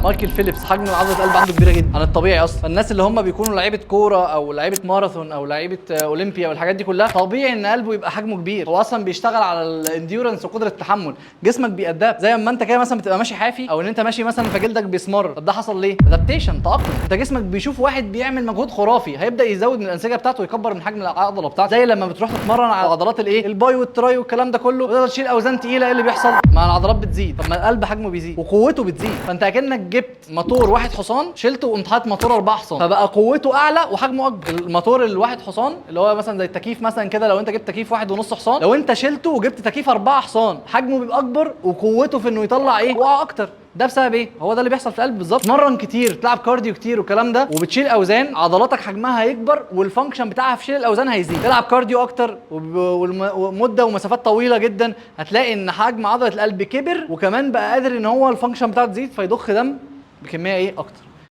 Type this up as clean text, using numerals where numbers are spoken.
مايكل فيليبس حجم عضله القلب عنده كبيره جدا عن الطبيعي اصلا. فالناس اللي هم بيكونوا لعيبه كوره او لعيبه ماراثون او لعيبه اولمبيا والحاجات دي كلها، طبيعي ان قلبه يبقى حجمه كبير. هو اصلا بيشتغل على الانديورنس وقدره التحمل، جسمك بيأداب. زي ما انت كده مثلا بتبقى ماشي حافي، او ان انت ماشي مثلا فجلدك بيسمر. طب ده حصل ليه؟ ادابتيشن، تأقلم. انت جسمك بيشوف واحد بيعمل مجهود خرافي، هيبدا يزود من الانسجه بتاعته ويكبر من حجم العضله بتاعته. زي لما بتروح تتمرن على عضلات الايه، الباي والتراي والكلام ده كله، وتقدر تشيل اوزان تقيله، ايه اللي بيحصل؟ مع العضلات بتزيد. طب ما القلب حجمه بيزيد وقوته بتزيد. فانت اكنك جبت موتور واحد حصان، شلته وقمت حاطط موتور 4 حصان، فبقى قوته اعلى وحجمه اكبر. الموتور الواحد حصان اللي هو مثلا زي التكييف مثلا كده، لو انت جبت تكييف 1.5 حصان، لو انت شلته وجبت تكييف 4 حصان، حجمه بيبقى اكبر وقوته في انه يطلع ايه، قوه اكتر. ده بسبب ايه؟ هو ده اللي بيحصل في القلب بالظبط. تمرن كتير، تلعب كارديو كتير والكلام ده، وبتشيل اوزان، عضلاتك حجمها هيكبر والفانكشن بتاعها في شيل الاوزان هيزيد. تلعب كارديو اكتر ومده ومسافات طويله جدا، هتلاقي ان حجم عضله القلب كبر، وكمان بقى قادر ان هو الفانكشن بتاعته تزيد، فيضخ دم بكميه ايه اكتر.